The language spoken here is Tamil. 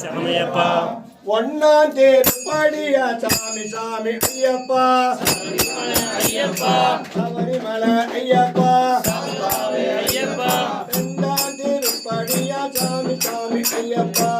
சரணமையப்பா. ஒன்னாம் தேர்ப்படியா சாமி சாமி ஐயப்பா ஐயப்பா சபரிமலை ஐயப்பா ஐயப்பா ரெண்டாம் தேர்ப்படியா சாமி சாமி ஐயப்பா